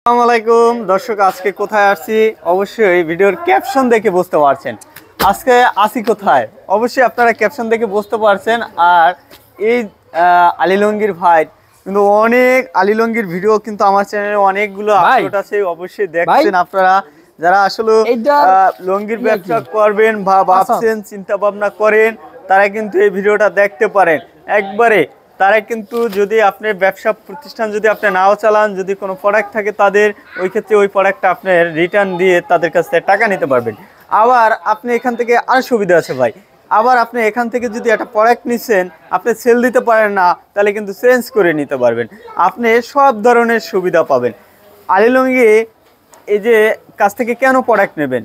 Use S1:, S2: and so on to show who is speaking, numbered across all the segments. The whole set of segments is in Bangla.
S1: আসসালামু আলাইকুম দর্শক, আজকে কোথায় আসছি অবশ্যই ভিডিওর ক্যাপশন দেখে বুঝতে পারছেন। আজকে আসি কোথায় অবশ্যই আপনারা ক্যাপশন দেখে বুঝতে পারছেন। আর এই আলী লঙ্গির ভাই কিন্তু অনেক আলী লঙ্গির ভিডিও কিন্তু আমার চ্যানেলে অনেকগুলো আপলোড আছে, অবশ্যই দেখছেন আপনারা যারা আসলে লঙ্গির ব্যবসা করবেন বা ভাবছেন চিন্তা ভাবনা করেন তারা কিন্তু এই ভিডিওটা দেখতে পারেন একবারে। তারা কিন্তু যদি আপনার ব্যবসা প্রতিষ্ঠান যদি আপনি নাও চালান, যদি কোনো প্রোডাক্ট থাকে তাদের ওই ক্ষেত্রে ওই প্রোডাক্টটা আপনার রিটার্ন দিয়ে তাদের কাছ থেকে টাকা নিতে পারবেন। আবার আপনি এখান থেকে আর সুবিধা আছে ভাই, আবার আপনি এখান থেকে যদি একটা প্রোডাক্ট নিচ্ছেন আপনি সেল দিতে পারেন না, তাহলে কিন্তু চেঞ্জ করে নিতে পারবেন। আপনি সব ধরনের সুবিধা পাবেন। আলী লঙ্গি এই যে কাছ থেকে কেন প্রোডাক্ট নেবেন,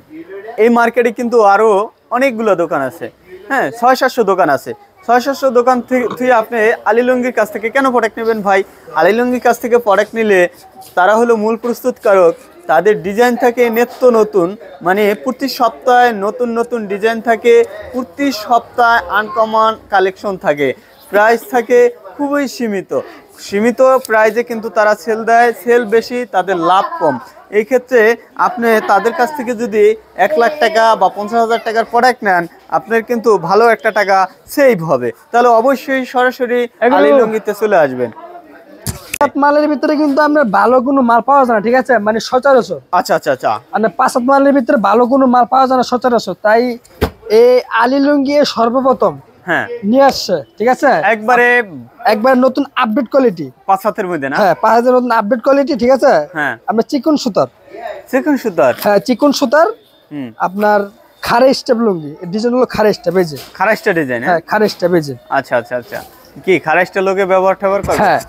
S1: এই মার্কেটে কিন্তু আরও অনেকগুলো দোকান আছে, হ্যাঁ 600-700 দোকান আছে। 600-700 দোকান থেকে আপনি আলী লঙ্গির কাছ থেকে কেন প্রোডাক্ট নেবেন ভাই? আলী লঙ্গির কাছ থেকে প্রোডাক্ট নিলে তারা হলো মূল প্রস্তুতকারক, তাদের ডিজাইন থাকে নিত্য নতুন, মানে প্রতি সপ্তাহে নতুন নতুন ডিজাইন থাকে, প্রতি সপ্তাহে আনকমন কালেকশন থাকে, প্রাইস থাকে খুবই সীমিত প্রাইজে কিন্তু তারা সেল দেয়, সেল বেশি তাদের লাভ কম। এই ক্ষেত্রে আপনি তাদের কাছ থেকে যদি 1 লাখ টাকা বা 50,000 টাকার প্রোডাক্ট নেন আপনার কিন্তু ভালো একটা টাকা সেভ হবে। তাহলে অবশ্যই সরাসরি আলী লঙ্গিতে চলে আসবেন।
S2: মালের ভিতরে কিন্তু আমরা ভালো কোনো মাল পাওয়া যায় না, ঠিক আছে, মানে সচরাচর।
S1: আচ্ছা
S2: মানে 5-7 মালের ভিতরে ভালো কোনো মাল পাওয়া যায় না সচরাচর, তাই এই আলী লঙ্গি সর্বপ্রথম নিয়ে আসছে, ঠিক আছে, একবার নতুন আপডেট কোয়ালিটি
S1: 5-7-এর মধ্যে না,
S2: হ্যাঁ 5,000 নতুন আপডেট কোয়ালিটি, ঠিক আছে। আমরা চিকন সুতার হ্যাঁ চিকন সুতার আপনার খারে স্টেপ লুঙ্গি, ডিজাইন হলো খারে স্টেপ, এই যে
S1: খারা স্টেপ ডিজাইন,
S2: হ্যাঁ খারে স্টেপ, এই যে
S1: আচ্ছা কি খারা স্টেপ লোকে ব্যবহার করে?
S2: হ্যাঁ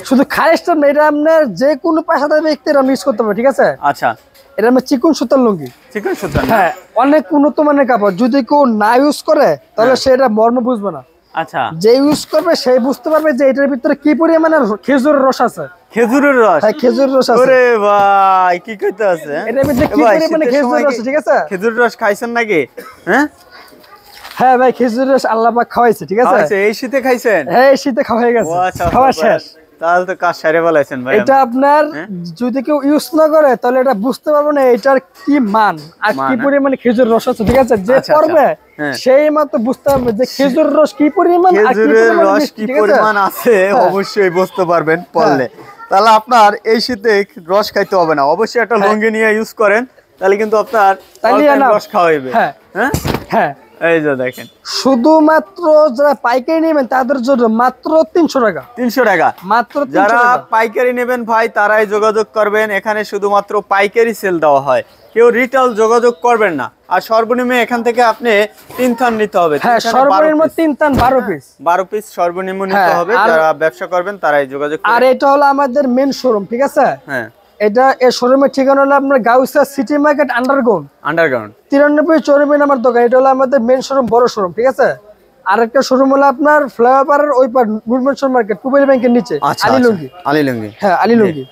S2: শুধু খারে স্টেপ না, এটা আপনার যে কোনো পেশাদার ব্যক্তিরা ইউজ করতে পারে, ঠিক আছে।
S1: আচ্ছা
S2: এটা আমরা চিকন সুতার লুঙ্গি,
S1: চিকন সুতার,
S2: হ্যাঁ অনেক উন্নত মানের কাপড়। যদি কেউ না ইউজ করে তাহলে সেটা মর্ম বুঝবে না।
S1: আচ্ছা,
S2: যে ইউজ করবে সেই বুঝতে পারবে যে এটার ভিতরে কি পরিমাণে খেজুরের রস আছে।
S1: খেজুরের রস?
S2: হ্যাঁ খেজুরের রস আছে।
S1: ওরে ভাই কি কইতে আছে,
S2: এটার ভিতরে কি পরিমাণে খেজুরের রস, ঠিক আছে।
S1: খেজুরের রস খাইছেন নাকি?
S2: হ্যাঁ ভাই খেজুরের রস আল্লাহ পাক খাওয়াইছে, ঠিক আছে।
S1: এই শীতে খাইছেন?
S2: হ্যাঁ এই শীতে খাওয়া হয়ে গেছে, খাওয়া শেষ।
S1: তাহলে তো কাজ সারে বলাইছেন ভাই।
S2: এটা আপনার যদি কেউ ইউজ না করে তাহলে এটা বুঝতে পারবে না এটার কি মান আর কি পরিমাণে খেজুর রস আছে, ঠিক আছে। যে করবে সেই মাত্র বুঝতে পারবে যে খেজুর রস কি পরিমাণ আর কি পরিমাণ
S1: আছে, অবশ্যই বুঝতে পারবেন পড়লে। তাহলে আপনার এই শীতে রস খাইতে হবে না, অবশ্যই একটা লুঙ্গি নিয়ে ইউজ করেন, তাহলে কিন্তু আপনার রস খাওয়াইবে।
S2: হ্যাঁ
S1: এই যে দেখেন,
S2: শুধুমাত্র যারা পাইকারি নেবেন তাদের জন্য মাত্র 300 টাকা।
S1: 300 টাকা
S2: মাত্র।
S1: যারা পাইকারি নেবেন ভাই তারাই যোগাযোগ করবেন, এখানে শুধুমাত্র পাইকারি সেল দেওয়া হয়, কেউ রিটেল যোগাযোগ করবেন না। আর সর্বনিম্ন এখান থেকে আপনি 3 থান নিতে হবে।
S2: হ্যাঁ সর্বনিম্ন 3 থান
S1: 12 পিস সর্বনিম্ন নিতে হবে। যারা ব্যবসা করবেন তারাই যোগাযোগ করবেন।
S2: আর এটা হলো আমাদের মেন শোরুম, ঠিক আছে।
S1: হ্যাঁ
S2: এটা এই শোরুমের ঠিকানা হলো আপনার গাউসিয়া সিটি মার্কেট আন্ডারগ্রাউন্ড 93-94 নম্বর দোকান। এটা হলো আমাদের মেন শোরুম, বড় শোরুম, ঠিক আছে। আরেকটা শোরুম হলো আপনার ফ্লাইওভারের ওই পার নুরমেনশন মার্কেট পুবেলি ব্যাংকের নিচে আলী লঙ্গি। হ্যাঁ আলী লঙ্গি।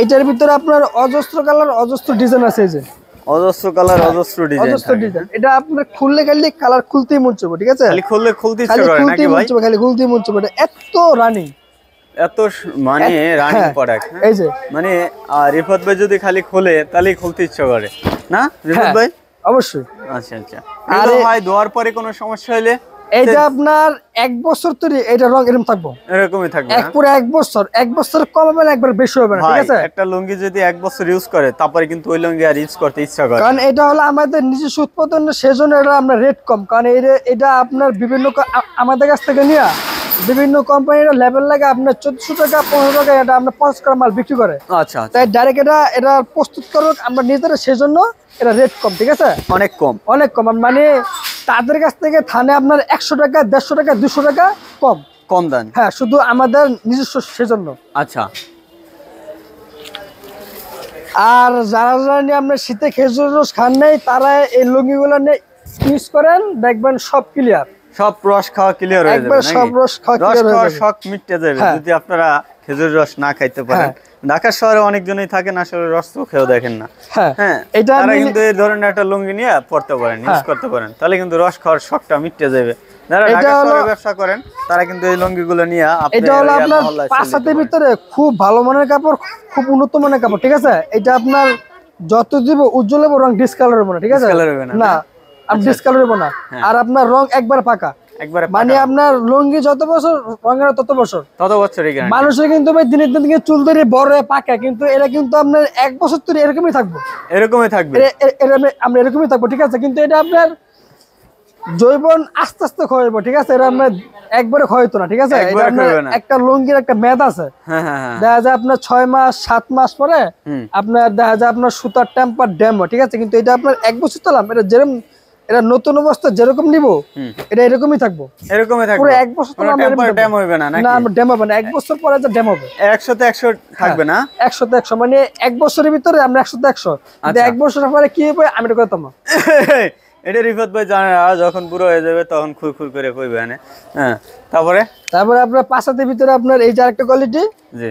S2: এইটার ভিতরে আপনার অজস্র কালার অজস্র ডিজাইন আছে, এই যে অজস্র কালার অজস্র ডিজাইন। এটা আপনার খুললে খালি কালার খুলতেই মন চাইবে, ঠিক আছে।
S1: খালি খুলতে ইচ্ছা করে নাকি ভাই?
S2: খালি খুলতেই মন চাইবে, এত রানিং,
S1: এত মানে রানিং প্রোডাক্ট।
S2: এই যে মানে
S1: রিফাত ভাই যদি খালি খোলে তাহলে খুলতে ইচ্ছা করে না রিফাত ভাই?
S2: অবশ্যই।
S1: আচ্ছা আর ভাই ধোয়ার পরে কোনো সমস্যা হলে
S2: এটা আপনার 1 বছর তৈরি, এটা রং এরকম থাকবো,
S1: এরকমই থাকবে
S2: পুরো 1 বছর কম হবে না, একবার বেশি হবে না, ঠিক আছে।
S1: একটা লুঙ্গি যদি 1 বছর ইউজ করে তারপরে কিন্তু ওই লুঙ্গি আর ইউজ করতে ইচ্ছা করে,
S2: কারণ এটা হলো আমাদের নিজস্ব উৎপাদন, সেজন্য এটা আমরা রেট কম। কারণ এটা আপনার বিভিন্ন আমাদের কাছ থেকে নিয়ে বিভিন্ন কোম্পানির লেভেল লাগে আপনার 1400 টাকা 15 টাকা এটা আমরা 5 টাকা মাল বিক্রি করে।
S1: আচ্ছা
S2: তাই ডাইরেক্ট এটা প্রস্তুত করব আমরা নিজেরা, সেজন্য এটা রেট কম, ঠিক আছে। অনেক কম মানে তাদের কাছ থেকে থানে আপনার 100 টাকা 150 টাকা 200 টাকা কম দেন। হ্যাঁ শুধু আমাদের নিজস্ব, সেজন্য।
S1: আচ্ছা
S2: আর যারা নিয়ে আপনার শীতে খেজুর রস খান নাই তারা এই লুঙ্গিগুলো নিয়ে ইউজ করেন, দেখবেন সব ক্লিয়ার,
S1: সব রস খাওয়া ক্লিয়ার হয়ে যাবে,
S2: একবার সব রস খাওয়া ক্লিয়ার হয়ে যাবে,
S1: শক মিটে যাবে যদি আপনারা খেজুর রস না খাইতে পারেন। ঢাকা শহরে অনেকজনই থাকেন আসলে রস চোখেও দেখেন না।
S2: হ্যাঁ
S1: হ্যাঁ,
S2: এটা
S1: তারা কিন্তু এই ধরনের একটা লুঙ্গি নিয়ে পড়তে পারেন, ইউজ করতে পারেন, তাহলে কিন্তু রস খাওয়ার শখটা মিটে যাবে। যারা ঢাকা শহরে ব্যবসা করেন তারা কিন্তু এই লুঙ্গিগুলো নিয়ে
S2: এটা হলো আপনার 5-7 ভিতরে খুব ভালো মানের কাপড়, খুব উন্নত মানের কাপড়, ঠিক আছে। এটা আপনার যত দিব উজ্জ্বল হবে, রং ডিসকালার হবে না, ঠিক আছে, না আপনি ডিসকালার হবে না। আর আপনার রং একবার পাকা, মানে আপনার লুঙ্গি যত বছর রঙের তত বছর, মানুষের কিন্তু ভাই দিনের দিন চুল ধরে বড় পাকা, কিন্তু এটা কিন্তু আপনার 1 বছর ধরে এরকমই থাকবে, আমরা এরকমই থাকবো, ঠিক আছে। কিন্তু এটা আপনার জৈবন আস্তে আস্তে ক্ষয় হবে, ঠিক আছে, এটা আপনার একবারে ক্ষয় হতো না, ঠিক আছে। একটা লুঙ্গির একটা মেয়াদ আছে, দেখা যায় আপনার 6 মাস 7 মাস পরে আপনার দেখা যায় আপনার সুতার টেম্পার ড্যাম, ঠিক আছে। কিন্তু এটা আপনার 1 বছর চলাম, এটা যেরকম এটা নতুন অবস্থা যেরকম নিব এটা এরকমই থাকবো, পুরো 1 বছর
S1: ড্যাম হবে না,
S2: না ড্যাম হবে না, 1 বছর পরে যে ড্যাম হবে
S1: 100 তে 100 থাকবে না,
S2: 100 তে 100, মানে 1 বছরের ভিতরে আমরা 100 তে 100, 1 বছরের পরে কি হবে আমি এটা কইতাম না।
S1: এটা রিফাত ভাই জানে না, যখন বুড়ো হয়ে যাবে তখন খুই খুই করে কইবে না। হ্যাঁ, তারপরে
S2: আপনার 5 হাতের ভিতরে আপনার এই যে আরেকটা কোয়ালিটি, জি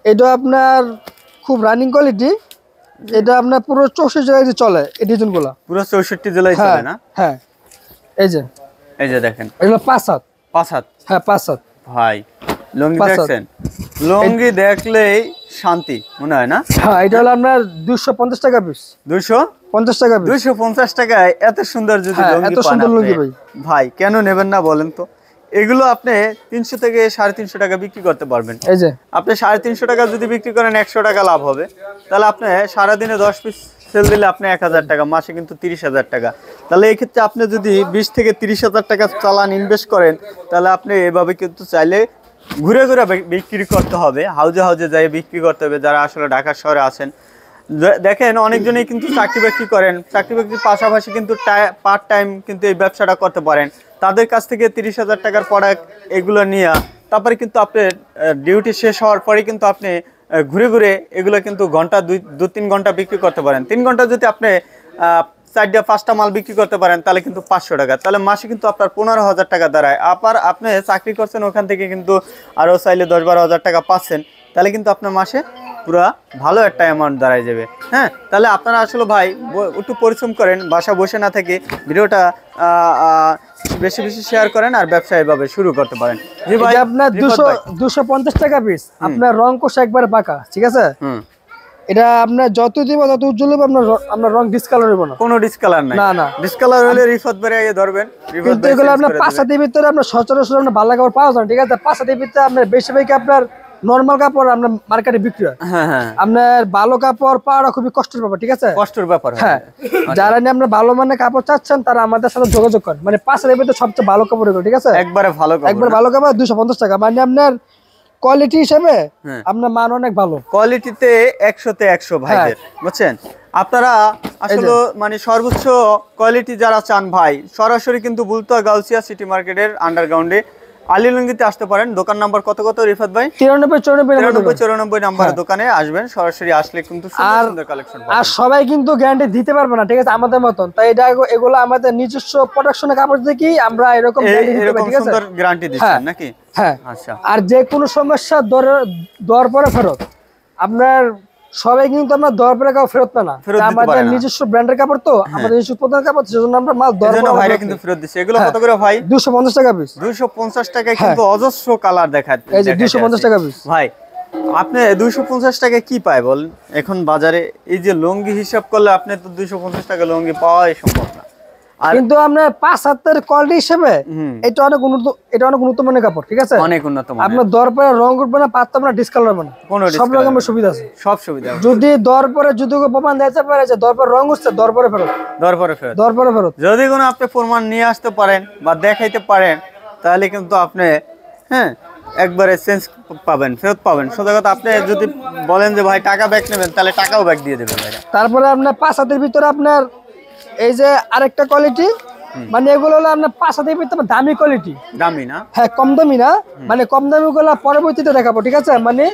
S2: এটা আপনার খুব রানিং কোয়ালিটি, এটা আপনার পুরো 64 জেলায় চলে, এই ডিজাইনগুলো পুরো
S1: 64 জেলায় চলে না।
S2: হ্যাঁ, এই যে দেখেন এগুলো 5 হাত, হ্যাঁ 5 হাত
S1: ভাই। লুঙ্গি দেখছেন, লুঙ্গি দেখলেই শান্তি মনে হয় না।
S2: হ্যাঁ, এটা হলো আপনার 250 টাকা পিস, 250 টাকা পিস,
S1: 250 টাকায় এত সুন্দর যদি লুঙ্গি পান ভাই কেন নেবেন না বলেন তো। এগুলো আপনি 300 থেকে 350 টাকা বিক্রি করতে পারবেন।
S2: এই যে আপনি
S1: 350 টাকা যদি বিক্রি করেন 100 টাকা লাভ হবে, তাহলে আপনি সারাদিনে 10 পিস সেল দিলে আপনি 1000 টাকা, মাসে কিন্তু 30,000 টাকা। তাহলে এই ক্ষেত্রে আপনি যদি 20 থেকে 30,000 টাকা চালান ইনভেস্ট করেন, তাহলে আপনি এভাবে কিন্তু চাইলে ঘুরে ঘুরে বিক্রি করতে হবে, হাউজে হাউজে যাই বিক্রি করতে হবে। যারা আসলে ঢাকা শহরে আছেন, দেখেন অনেকজনই কিন্তু চাকরি বাকরি করেন, চাকরি বাকরির পাশাপাশি কিন্তু পার্ট টাইম কিন্তু এই ব্যবসাটা করতে পারেন। তাদের কাছ থেকে 30,000 টাকার প্রোডাক্ট এগুলো নিয়ে তারপরে কিন্তু আপনার ডিউটি শেষ হওয়ার পরে কিন্তু আপনি ঘুরে ঘুরে এগুলো কিন্তু ঘন্টা 2-3 ঘন্টা বিক্রি করতে পারেন। 3 ঘন্টা যদি আপনি 4টা-5টা মাল বিক্রি করতে পারেন তাহলে কিন্তু 500 টাকা, তাহলে মাসে কিন্তু আপনার 15,000 টাকা দাঁড়ায়। আবার আপনি চাকরি করছেন ওখান থেকে কিন্তু আরও চাইলে 10-12,000 টাকা পাচ্ছেন, তাহলে কিন্তু আপনার মাসে পুরা ভালো একটা অ্যামাউন্ট দাঁড়ায় যাবে। হ্যাঁ, তাহলে আপনারা আসলে ভাই একটু পরিশ্রম করেন, বাসা বসে না থেকে ভিডিওটা বেশি বেশি শেয়ার করেন আর ব্যবসা এভাবে শুরু করতে পারেন। জি ভাই,
S2: আপনার 250 টাকা পিস, আপনার রং কোষ একবারে পাকা, ঠিক আছে। এটা আপনার যত দিব তত উজ্জ্বল হবে, আপনার রং ডিসকালার হবে না,
S1: কোনো ডিসকালার নাই, না ডিসকালার হলে রিফাত ভাই আগে ধরবেন।
S2: কিন্তু এগুলো আপনার 5 হাতের ভিতরে আপনার সচরাচর আপনার ভালো কাপড় পাওয়া যায়, ঠিক আছে। 5 হাতের ভিতরে আপনার বেশিরভাগ আপনার নরমাল কাপড় আপনার মার্কেটে বিক্রি হয়। হ্যাঁ, আপনার ভালো কাপড় পাওয়া খুবই কষ্টের ব্যাপার, ঠিক আছে,
S1: কষ্টের ব্যাপার।
S2: হ্যাঁ, যারা নিয়ে আপনার ভালো মানের কাপড় চাচ্ছেন তারা আমাদের সাথে যোগাযোগ করেন। মানে 5 হাতের ভিতরে সবচেয়ে ভালো কাপড় এগুলো, ঠিক আছে, একবার ভালো কাপড় 250 টাকা, মানে আপনার কোয়ালিটি হিসেবে আপনার মান অনেক ভালো,
S1: কোয়ালিটিতে 100-তে 100 ভাইদের, বুঝছেন। আপনারা আসলে মানে সর্বোচ্চ কোয়ালিটি যারা চান ভাই, সরাসরি কিন্তু বুলতা গাউসিয়া সিটি মার্কেটের আন্ডারগ্রাউন্ডে আলী লুঙ্গিতে আসতে পারেন। দোকান নাম্বার কত রিফাত ভাই? 93-94 নাম্বারের দোকানে আসবেন। সরাসরি আসলে কিন্তু সুন্দর সুন্দর কালেকশন পাবেন।
S2: আর সবাই কিন্তু গ্যারান্টি দিতে পারবে না, ঠিক আছে, আমাদের মতন। তাই এগুলো আমাদের নিজস্ব প্রোডাকশনের কাপড় থেকেই আমরা এরকম
S1: সুন্দর গ্যারান্টি দিচ্ছেন নাকি?
S2: হ্যাঁ, আচ্ছা। আর যে কোনো সমস্যা দর পরে ফেরত, আপনার সবাই কিন্তু আমরা দর পরে কাপড় ফেরত না, আমাদের নিজস্ব ব্র্যান্ডের কাপড়, তো আমাদের নিজস্ব প্রধান কাপড়, সেজন্য আমরা মাল দর পরে
S1: ভাইরা কিন্তু ফেরত দিচ্ছে। এগুলো কত করে ভাই?
S2: 250 টাকা পিস।
S1: 250 টাকায় কিন্তু অজস্র কালার দেখায়,
S2: এই যে 250 টাকা পিস
S1: ভাই। আপনি 250 টাকায় কি পায় বলেন এখন বাজারে? এই যে লুঙ্গি হিসাব করলে আপনি তো 250 টাকা লুঙ্গি পাওয়াই সম্ভব না।
S2: কিন্তু আপনার 5 হাতের কোয়ালিটি হিসেবে এটা অনেক উন্নত মানের কাপড়, ঠিক আছে,
S1: অনেক উন্নত মানের।
S2: আপনার দর পরে রং উঠবে না, পাততে হবে না, ডিসকালার হবে না, সব রকমের সুবিধা আছে,
S1: সব সুবিধা।
S2: যদি দর পরে যদি প্রমাণ দিতে পারে যে দর পরে রং উঠছে, দর পরে ফেরত।
S1: যদি কোনো আপনি প্রমাণ নিয়ে আসতে পারেন বা দেখাইতে পারেন, তাহলে কিন্তু আপনি একবারে চেঞ্জ পাবেন, ফেরত পাবেন। সোজা কথা, আপনি যদি বলেন যে ভাই টাকা ব্যাক নেবেন, তাহলে টাকাও ব্যাক দিয়ে দেবেন ভাই।
S2: তারপরে আপনার 5 হাতের ভিতরে আপনার এই যে আরেকটা কোয়ালিটি, মানে এগুলো হলো আপনার 5 হাতের ভিতরে দামি কোয়ালিটি,
S1: দামি না,
S2: হ্যাঁ কম দামি না, মানে কম দামি গুলো পরবর্তীতে দেখাবো, ঠিক আছে, মানে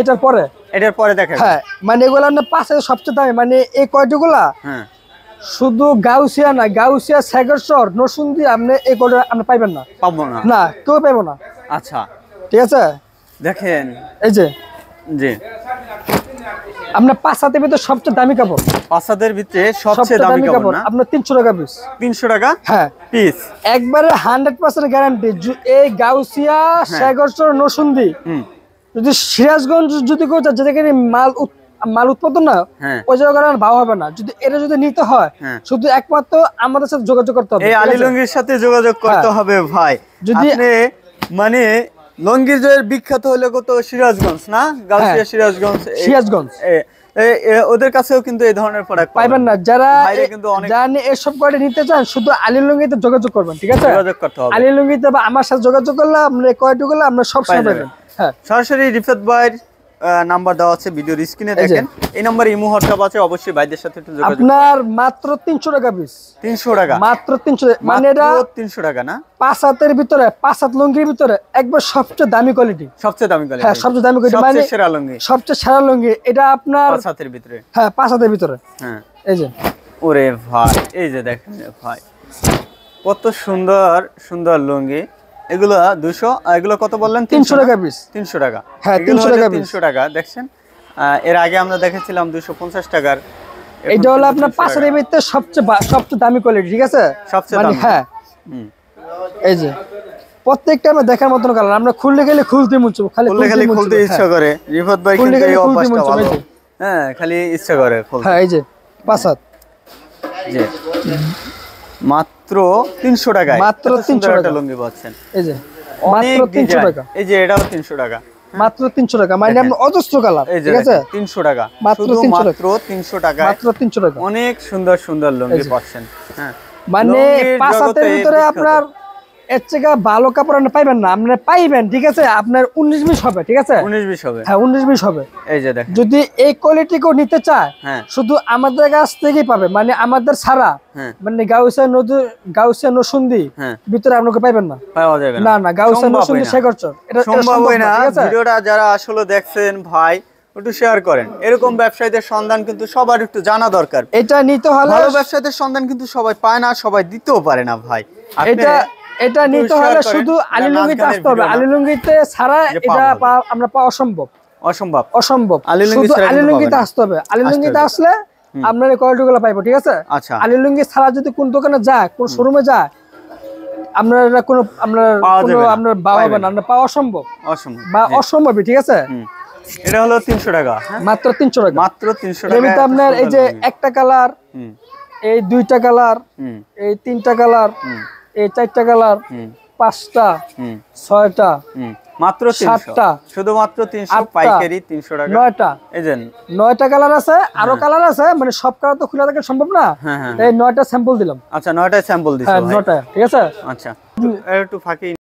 S2: এটার পরে
S1: দেখাবো।
S2: হ্যাঁ, মানে এগুলো আপনার 5 হাতের সবচেয়ে দামি, মানে এই কোয়ালিটি গুলা শুধু গাউসিয়া না, গাউসিয়া, সাগরচর, নরসিংদী আপনি এই কোয়ালিটি আপনি পাইবেন না,
S1: পাবো না,
S2: কেউ পাইবো না।
S1: আচ্ছা,
S2: ঠিক আছে,
S1: দেখেন
S2: এই যে
S1: জি।
S2: আপনার 5 হাতের ভিতরে সবচেয়ে দামি কাপড়,
S1: 5 হাতের ভিতরে সবচেয়ে দামি কাপড় না?
S2: আপনার 300 টাকা পিস।
S1: 300 টাকা
S2: হ্যাঁ
S1: পিস,
S2: একবারে 100% গ্যারান্টি। এই গাউসিয়া, শেরগঞ্জ, নরসিংদী, যদি সিরাজগঞ্জ যদি কেউ চায়, যেখানে মাল উৎপাদন না, ওই জায়গায় ভাও হবে না। যদি এটা যদি নিতে হয়, শুধু একমাত্র আমাদের সাথে যোগাযোগ করতে হবে।
S1: এই আলী লুঙ্গির সাথে যোগাযোগ করতে হবে ভাই। যদি মানে লুঙ্গির যে বিখ্যাত হলো কত সিরাজগঞ্জ না, গাউসিয়া সিরাজগঞ্জ, ওদের কাছেও কিন্তু এই ধরনের প্রোডাক্ট
S2: পাইবেন না। যারা জানি এসব কোয়ালিটি নিতে চান, শুধু আলী লুঙ্গিতে যোগাযোগ করবেন, ঠিক আছে?
S1: যোগাযোগ করতে হবে
S2: আলী লুঙ্গিতে, বা আমার সাথে যোগাযোগ করলে আমরা কোয়ালিটি গুলো আমরা সব সময় পাবেন। হ্যাঁ,
S1: সরাসরি রিফাত ভাইয়ের নাম্বার দেওয়া আছে ভিডিওর স্ক্রিনে, দেখেন। এই নাম্বারে ইমো হোয়াটসঅ্যাপ আছে, অবশ্যই ভাইদের সাথে একটু যোগাযোগ।
S2: আপনার মাত্র 300 টাকা পিস।
S1: 300 টাকা
S2: মাত্র 300, মানে এটা
S1: 300 টাকা না?
S2: 5 হাতের ভিতরে, 5 হাত লুঙ্গির ভিতরে একবার সবচেয়ে দামি কোয়ালিটি।
S1: সবচেয়ে দামি কোয়ালিটি?
S2: হ্যাঁ, সবচেয়ে দামি কোয়ালিটি, মানে
S1: সেরা লুঙ্গি,
S2: সবচেয়ে সেরা লুঙ্গি। এটা আপনার
S1: 5 হাতের ভিতরে।
S2: হ্যাঁ, 5 হাতের ভিতরে।
S1: হ্যাঁ,
S2: এই যে।
S1: ওরে ভাই, এই যে দেখেন ভাই, কত সুন্দর সুন্দর লুঙ্গি। এগুলো 200, এগুলো কত বললেন?
S2: 300 টাকা পিস।
S1: 300 টাকা।
S2: হ্যাঁ, 300 টাকা পিস।
S1: 300 টাকা দেখছেন। এর আগে আমরা দেখেছিলাম 250 টাকার।
S2: এটা হলো আপনার 5 হাতের ভিতরে সবচেয়ে দামি কোয়ালিটি, ঠিক আছে?
S1: সবচেয়ে দামি।
S2: হ্যাঁ, এই যে প্রত্যেকটা আমরা দেখার মতন কালার। আমরা খুলতে গেলে খুলতে মন চায়, খালি
S1: খুলতে ইচ্ছা করে। রিফাত ভাই কিন্তু এই অভ্যাসটা ভালো। হ্যাঁ, খালি ইচ্ছা করে খুলতে।
S2: হ্যাঁ, এই যে 5 হাত।
S1: জি, মাত্র 300 টাকায়
S2: মাত্র 300 টাকা
S1: লুঙ্গি পাচ্ছেন।
S2: এই যে মাত্র 300 টাকা।
S1: এই যে এটাও 300 টাকা।
S2: মাত্র 300 টাকা, মানে আপনার অজস্র কালার, ঠিক আছে?
S1: 300 টাকা,
S2: মাত্র
S1: 300 টাকা,
S2: মাত্র 300 টাকা।
S1: অনেক সুন্দর সুন্দর লুঙ্গি পাচ্ছেন। হ্যাঁ,
S2: মানে 5 হাতের ভিতরে আপনার এর থেকে ভালো কাপড় আপনি পাইবেন না। আপনি পাইবেন, ঠিক আছে, আপনার 19-20 হবে, ঠিক আছে?
S1: 19-20 হবে।
S2: হ্যাঁ, 19-20 হবে।
S1: এই যে দেখেন,
S2: যদি এই কোয়ালিটি কেউ নিতে চায়, শুধু আমাদের কাছ থেকেই পাবে, মানে আমাদের ছাড়া, মানে গাউসিয়া নরসিংদী ভিতরে আপনাকে পাইবেন না।
S1: পাওয়া যাবে
S2: না, না, গাউসিয়া নরসিংদী শেরগঞ্জ, এটা
S1: সম্ভব হয় না। ভিডিওটা যারা আসলে দেখছেন ভাই, একটু শেয়ার করেন। এরকম ব্যবসায়ীদের সন্ধান কিন্তু সবার একটু জানা দরকার।
S2: এটা নিতে হলে
S1: ভালো ব্যবসায়ীদের সন্ধান কিন্তু সবাই পায় না, সবাই দিতেও পারে না ভাই।
S2: এটা নিতে হলে শুধু আলী লুঙ্গিতে আসতে হবে। আলী লুঙ্গিতে ছাড়া এটা আমরা পাওয়া অসম্ভব। আলী লুঙ্গিতে আসতে হবে। আলী লুঙ্গিতে আসলে আপনার এই কোয়ালিটি গুলো পাইবো, ঠিক আছে?
S1: আচ্ছা,
S2: আলী লুঙ্গি ছাড়া যদি কোন দোকানে যায়, কোন শোরুমে যায়, আপনার আপনার পাওয়া হবে না, আপনার পাওয়া অসম্ভবই, ঠিক আছে?
S1: এটা হলো 300 টাকা।
S2: মাত্র 300 টাকা।
S1: মাত্র 300 টাকা।
S2: আপনার এই যে একটা কালার, এই 2টা কালার, এই 3টা কালার, এই 4টা কালার, 5টা, 6টা,
S1: মাত্র 7টা, শুধুমাত্র 300 পাইকারি 300 টাকা।
S2: 9টা,
S1: এই যে
S2: 9টা কালার আছে, আরো কালার আছে, মানে সব কালার তো খোলা দেখা সম্ভব না। এই 9টা স্যাম্পল দিলাম।
S1: আচ্ছা, 9টা স্যাম্পল দিছো?
S2: হ্যাঁ, 9টা, ঠিক আছে?
S1: আচ্ছা, একটু ফাঁকি